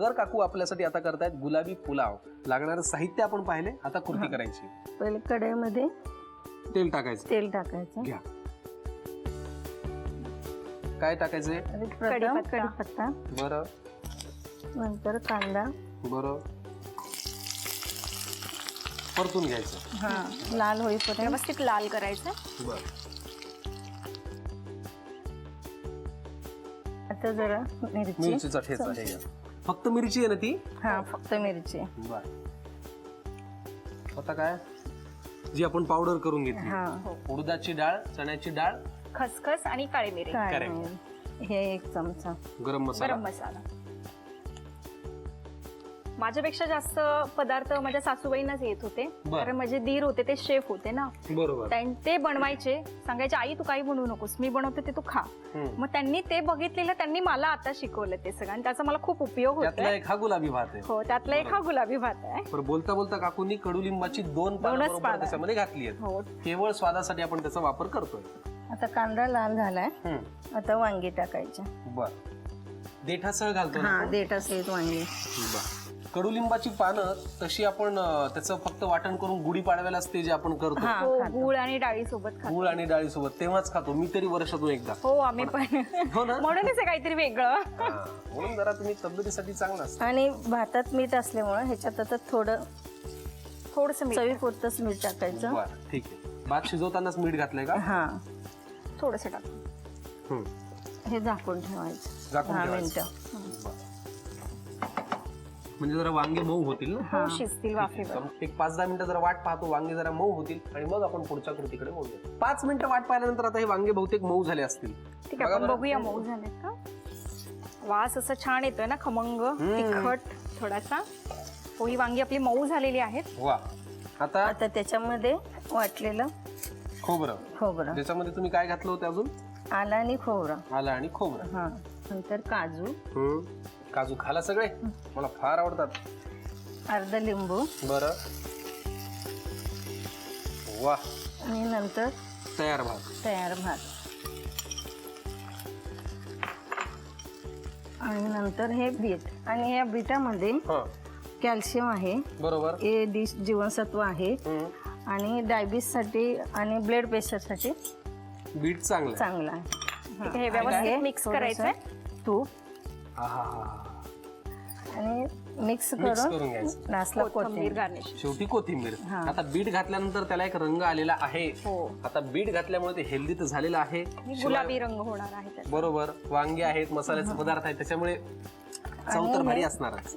भगर काकू आपल्यासाठी आता करतायत गुलाबी पुलाव. लागणारं साहित्य आपण पाहिले, आता कृती करायची. पहिले कढईमध्ये तेल टाकायचं. तेल टाकायचं. घ्या. काय टाकायचंय? कढीपत्ता, बरं. नंतर कांदा, बरं. परतून घ्यायचं. हा लाल होईपर्यंत व्यवस्थित लाल करायचं. बरं. आता जरा मिरचीचा ठेचा हे घ्या. फक्त मिरची आहे ना ती? हा फक्त मिरची. बर. आता काय जी आपण पावडर करून घेतली. हा उडदाची डाळ, चण्याची डाळ, खसखस आणि काळी मिरी, हे 1 चमचा गरम मसाला. गरम मसाला. माझ्यापेक्षा जास्त पदार्थ माझ्या सासूबाईंनाच येत होते, कारण माझे दीर होते ते शेफ होते ना. बरोबर. ते बनवायचे, सांगायचे आई तू काही बनवू नकोस, मी बनवते ते तू खा. मग त्यांनी ते बघितलेलं, त्यांनी मला आता शिकवलं ते सगळं, आणि त्याचा मला खूप उपयोग होतो. त्यातला एक हा गुलाबी भात आहे. हो, त्यातला एक हा गुलाबी भात आहे. पण बोलता बोलता काकूंनी कडुलिंबाची 2 पानं त्याच्यामध्ये घातली आहेत. हो, केवळ स्वादासाठी आपण त्याचा वापर करतोय. आता कांदा लाल झालाय. आता वांगी टाकायची. बर. देठासह घालतो. हा देठासहित वांगी. बर. कडुलिंबाची पानं तशी आपण त्याचं फक्त वाटण करून गुढी पाडव्याला असते जे आपण करतो. हो, गूळ आणि डाळी सोबत खातो. गूळ आणि डाळी सोबत तेव्हाच खातो मी तरी, वर्षातून एकदा. हो, आम्ही पण. हो ना. म्हणूनच आहे काहीतरी वेगळं. म्हणून जरा तुम्ही तब्येतीसाठी चांगला असता. आणि भातात मीठ असल्यामुळे ह्याच्यात आता थोडंसं चवीपुरतंच मीठ टाकायचं. बरं, ठीक आहे. भात शिजवतानाच मीठ घातलंय का? हा थोडंसं टाक. हे झाकून ठेवायचं. झाकून 10 ठेवायचं. मिनिटं. म्हणजे जरा वांगे मऊ होतील ना. हो, शिजतील वाफेवर. एक 5-10 मिनिटं जरा वाट पाहतो, वांगे जरा मऊ होतील आणि मग आपण पुढच्या कृतीकडे बोलूया. 5 मिनिटं वाट पाहिल्यानंतर आता हे वांगे बहुतेक मऊ झाले असतील. ठीक आहे, आपण बघूया मऊ झालेत का. वास असा छान येतोय ना, खमंग तिखट थोडासा. हो, ही वांगी आपली मऊ झालेली आहेत. वा. आता त्याच्यामध्ये वाटलेलं खोबरं. त्याच्यामध्ये तुम्ही काय घातलं होतं अजून? आलं आणि खोबरं. आलं आणि खोबरं. हा नंतर काजू. काजू खाला सगळे, मला फार आवडतात. अर्धा लिंबू. बरं. वा. आणि नंतर तयार भात. आणि नंतर हे बीट, आणि या बीटामध्ये कॅल्शियम आहे. बरोबर. हे जीवनसत्व आहे आणि डायबिटीस साठी आणि ब्लड प्रेशर साठी बीट चांगलं आहे. हे व्यवस्थित मिक्स करायचंय. तूप आणि मिक्स करून घ्यायचं. नासला कोथिंबीर गार्निश. शेवटी कोथिंबीर. आता बीट घातल्यानंतर त्याला एक रंग आलेला आहे. आता बीट घातल्यामुळे ते हेल्दी तर झालेलं आहे, गुलाबी रंग होणार आहे. बरोबर. वांगे आहेत, मसाल्याचे पदार्थ आहेत, त्याच्यामुळे चव तर भारी असणारच.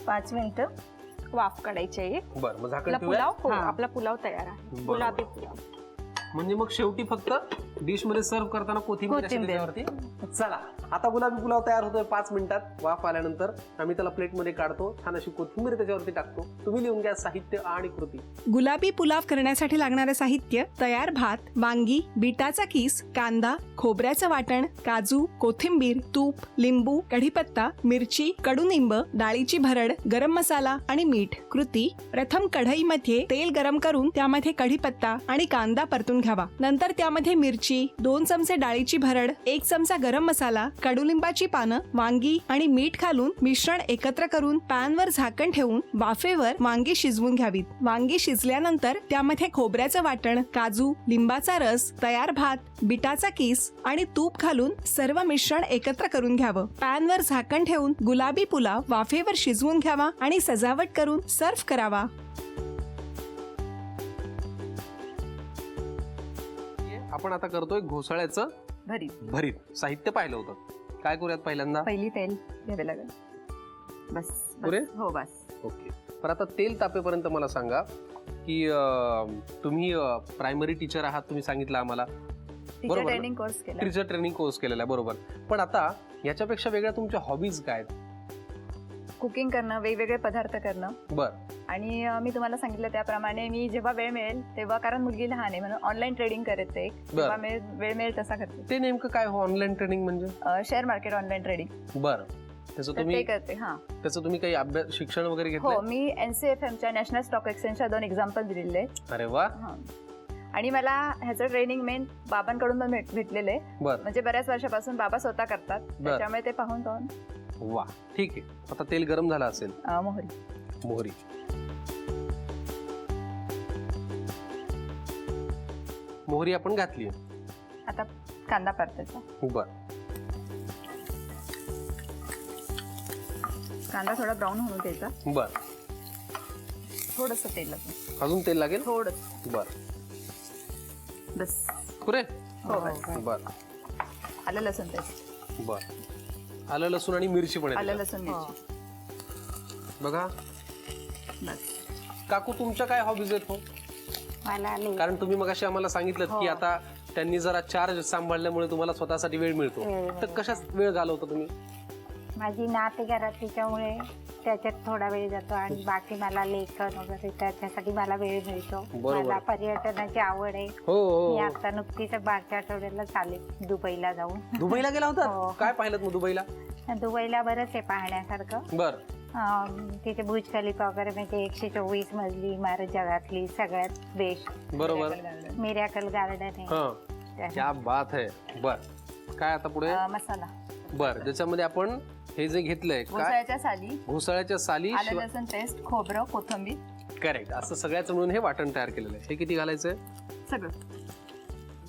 5 मिनिटं वाफ काढायची. बरं, मग झाकण पुलाव. आपला पुलाव तयार आहे, गुलाबी पुलाव. म्हणजे मग शेवटी फक्त डिश मध्ये सर्व करताना कोथिंबीर. चला, आता गुलाबी पुलाव तयार होतोय 5 मिनिटात. वाफ आल्यानंतर आम्ही त्याला प्लेट मध्ये काढतो, छान अशी कोथिंबीर त्याच्यावरती टाकतो. तुम्ही लिहून घ्या साहित्य आणि कृती. गुलाबी पुलाव करण्यासाठी लागणारे साहित्य: तयार भात, वांगी, बीटाचा किस, कांदा, खोबऱ्याचं वाटण, काजू, कोथिंबीर, तूप, लिंबू, कढीपत्ता, मिरची, कडुनिंब, डाळीची भरड, गरम मसाला आणि मीठ. कृती: प्रथम कढईमध्ये तेल गरम करून त्यामध्ये कढीपत्ता आणि कांदा परतून घ्यावा. नंतर त्यामध्ये मिरची, 2 चमचे डाळीची भरड, 1 चमचा गरम मसाला, कडुलिंबाची पानं, वांगी आणि मीठ घालून मिश्रण एकत्र करून पॅनवर झाकण ठेवून वाफेवर वांगी शिजवून घ्यावीत. वांगी शिजल्यानंतर त्यामध्ये खोबऱ्याचं वाटण, काजू, लिंबाचा रस, तयार भात, बीटाचा किस आणि तूप घालून सर्व मिश्रण एकत्र करून घ्यावं. पॅनवर झाकण ठेवून गुलाबी पुलाव वाफेवर शिजवून घ्यावा आणि सजावट करून सर्व्ह करावा. आपण आता करतोय घोसाळ्याचं भरीत. साहित्य पाहिलं होतं, काय करूयात पहिल्यांदा? पहिली तेल घ्यावे लागेल. बस. पुरे? हो, बस. ओके. पण आता तेल तापेपर्यंत मला सांगा की तुम्ही प्रायमरी टीचर आहात, तुम्ही सांगितलं आम्हाला. टीचर ट्रेनिंग कोर्स केला. टीचर ट्रेनिंग कोर्स केलेला आहे, बरोबर. पण आता याच्यापेक्षा वेगळ्या तुमच्या हॉबीज काय आहेत? कुकिंग करणं, वेगवेगळे पदार्थ करणं. बरं. आणि मी तुम्हाला सांगितलं त्याप्रमाणे मी जेव्हा वेळ मिळेल तेव्हा, कारण मुलगी लहान आहे म्हणून ऑनलाईन ट्रेडिंग करते. जेव्हा वेळ मिळेल तसा करते. ते नेमकं काय हो ऑनलाईन ट्रेडिंग म्हणजे? Share market online trading. बरं. त्याचं तुम्ही करते. हा, त्याचं तुम्ही काही अभ्यास, शिक्षण वगैरे घेतलं? हो, मी NCFMच्या नॅशनल स्टॉक एक्सचेंजच्या 2 एक्झाम्पल दिलेले. अरे वा. आणि मला ह्याचं ट्रेनिंग मेन बाबांकडून पण भेटलेलं आहे. म्हणजे बऱ्याच वर्षापासून बाबा स्वतः करतात, त्याच्यामुळे ते पाहून वा, ठीक आहे. आता तेल गरम झालं असेल. मोहरी आपण घातली. आता कांदा परतायचा. बर, कांदा थोडा ब्राऊन होऊन द्यायचा. बर. थोडस तेल लागेल. अजून तेल लागेल. थोडं बर, बस. पुरे. हो बस. बर आलं लसूण पेस्ट. बर. आलं लसूण आणि मिरची पण आहे आलं त्याच्यात. लसूण मिरची. बघा बस. काकू, तुमच्या काय हॉबीज आहेत हो? मला कारण तुम्ही मगाशी आम्हाला सांगितलं की आता त्यांनी जरा चार्ज सांभाळल्यामुळे तुम्हाला स्वतःसाठी वेळ मिळतो. तर कशात वेळ घालवता तुम्ही? माझी नाते घरात त्याच्यामुळे त्याच्यात थोडा वेळ जातो आणि बाकी मला लेखन वगैरे त्याच्यासाठी मला वेळ मिळतो. बरोबर. मला पर्यटनाची आवड आहे. हो मी हो. आता नुकतीच मागच्या आठवड्याला चाले दुबईला जाऊन. दुबईला गेला होता? हो. काय पाहिलं मग दुबईला? दुबईला बरंच आहे पाहण्यासारखं. बर. तिथे बुर्ज खलिफा वगैरे म्हणजे 124 मजली इमारत जगातली सगळ्यात बेस्ट. बरोबर. मिरॅकल गार्डन आहे. हा, क्या बात है. बर, काय आता पुढे? मसाला. बर, ज्याच्यामध्ये आपण हे जे घेतलंय काय? घोसाळ्याच्या साली, घोसाळ्याच्या साली, आलं लसूण पेस्ट, खोबरं, कोथिंबीर. करेक्ट. असं सगळ्याचं मिळून हे वाटण तयार केलेलं आहे. हे किती घालायचंय? सगळं.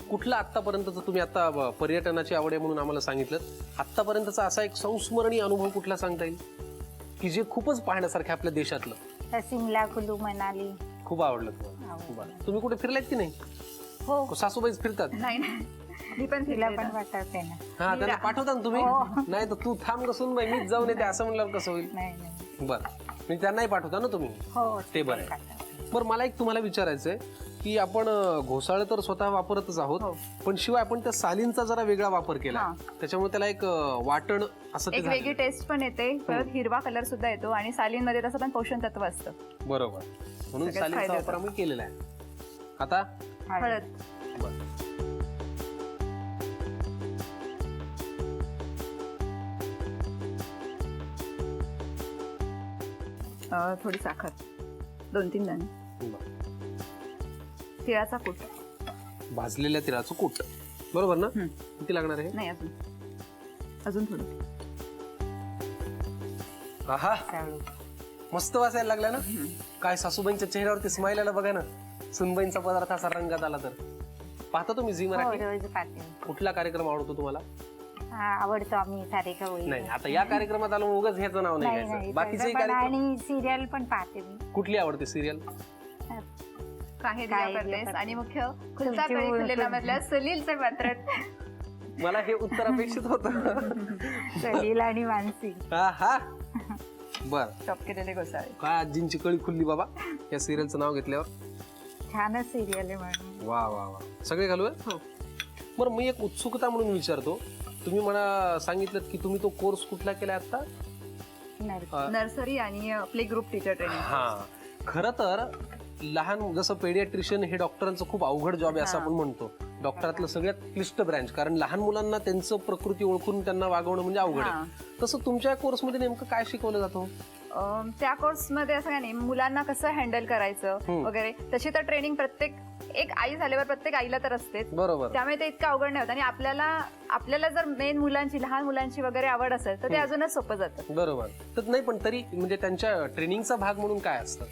कुठलं आतापर्यंतचं, तुम्ही आता पर्यटनाची आवड आहे म्हणून आम्हाला सांगितलं, आतापर्यंतचा असा एक संस्मरणीय अनुभव कुठला सांगता येईल की जे खूपच पाहण्यासारखं आपल्या देशातलं? सिमला, कुलू, मनाली. खूप आवडलं तुम्हाला? बरं. तुम्ही कुठे फिरलात की नाही? हो, सासूबाईच फिरतात? नाही मी पण तिला पण वाटवते ना. हा, त्यांना पाठवता ना तुम्ही? नाही तर तू थांब कसून बाई, मीच जाऊन येते असं म्हणल्यावर कसं होईल? नाही. बरं, मी त्यांनाही पाठवता ना तुम्ही? हो, ते बरं आहे. बरं, मला एक तुम्हाला विचारायचंय की आपण घोसाळं तर स्वतः वापरतच आहोत, पण शिवाय आपण त्या सालींचा जरा वेगळा वापर केला, त्याच्यामुळे त्याला एक वाटण असं ते एक झालं. वेगळी टेस्ट पण येते. परत हिरवा कलर सुद्धा येतो आणि सालींमध्ये तसं पण पोषण तत्व असतं. बरोबर, म्हणून सगळ्यात सालींचा फायदा वापर आम्ही केलेला आहे. आता हळद. बरं. थोडी साखर, 2-3 दाणे, बरं. तिळाचा कूट. भाजलेल्या तिळाचं कूट, बरोबर ना? किती लागणार आहे? नाही, अजून थोडं. आहा, मस्त वासायला लागला ना. काय सासूबाईंच्या चेहऱ्यावरती स्माईल आला बघा ना. सुनबाईंचा पदार्थ असा रंगात आला तर. पाहता तुम्ही झी हो, मराठी? रोज पाहते. कुठला कार्यक्रम आवडतो तुम्हाला? आवडतो आम्ही सारे कवळी. नाही, आता या कार्यक्रमात आलो उगाच ह्याचं नाव नाही घ्यायचं. बाकीचे कार्यक्रम. आणि सिरियल पण पाहते मी. कुठली आवडते सिरियल? काही काय दिया परदेस दिया आणि मुख्य खुलता कळी खुलेला मधल्या सलीलचे पात्र. मला हे उत्तर अपेक्षित होतं. सलील आणि मानसी. हा, बर. चॉप केलेले घोसाळे. काय आजींची कळी खुलली बाबा या सिरियलचं नाव घेतल्यावर. छानच सिरियल आहे म्हणून. वा वा वा, सगळे घालूया. बरं, मी एक उत्सुकता म्हणून विचारतो, तुम्ही मला सांगितलं की तुम्ही तो कोर्स कुठला केलाय आता? नर्सरी आणि प्ले ग्रुप टीचर ट्रेनिंग. हा, खरं तर लहान, जसं पेडियाट्रिशियन हे डॉक्टरांचं खूप अवघड जॉब आहे असं आपण म्हणतो. डॉक्टरातलं सगळ्यात क्लिष्ट ब्रँच, कारण लहान मुलांना त्यांचं प्रकृती ओळखून त्यांना वागवणं म्हणजे अवघड आहे. तसं तुमच्या कोर्समध्ये नेमकं काय शिकवलं जातं? त्या कोर्समध्ये असं काय नाही, मुलांना कसं हँडल करायचं वगैरे तशी तर ट्रेनिंग प्रत्येक एक आई झाल्यावर प्रत्येक आईला तर असतेच. बरोबर. त्यामुळे ते इतकं अवघड नाही होत आणि आपल्याला जर मेन मुलांची, लहान मुलांची वगैरे आवड असेल तर ते अजूनच सोपं जातं. बरोबर. तर नाही, पण तरी म्हणजे त्यांच्या ट्रेनिंगचा भाग म्हणून काय असतं?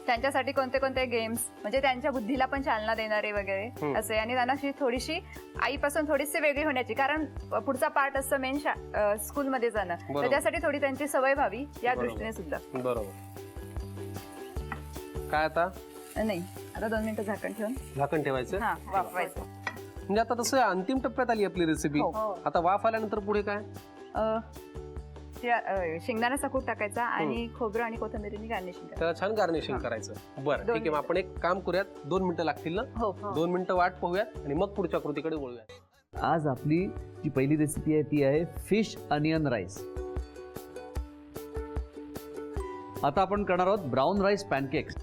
त्यांच्यासाठी कोणते कोणते गेम्स, म्हणजे त्यांच्या बुद्धीला पण चालना देणारे वगैरे असे, आणि त्यांना थोडीशी आईपासून थोडीशी वेगळी होण्याची, कारण पुढचा पार्ट असतं मेन स्कूलमध्ये जाणं, तर त्यासाठी थोडी त्यांची सवय व्हावी या दृष्टीने सुद्धा. बरोबर. काय आता? नाही, आता 2 मिनिटं झाकण ठेवून झाकण ठेवायचं, वाफवायचं. म्हणजे आता तसं अंतिम टप्प्यात आली आपली रेसिपी. आता वाफ आल्यानंतर पुढे काय? शेंगदाण्याचा कूट टाकायचा आणि खोबरं आणि कोथिंबीरीने गार्निशिंग करायचं. त्याला छान गार्निशिंग करायचं. बरं, ठीक आहे. मग आपण एक काम करूयात, 2 मिनिटं लागतील ना? 2 मिनिटं वाट पाहूयात आणि मग पुढच्या कृतीकडे वळूयात. आज आपली जी पहिली रेसिपी आहे ती आहे फिश अनियन राईस. आता आपण करणार आहोत ब्राऊन राईस पॅनकेक्स.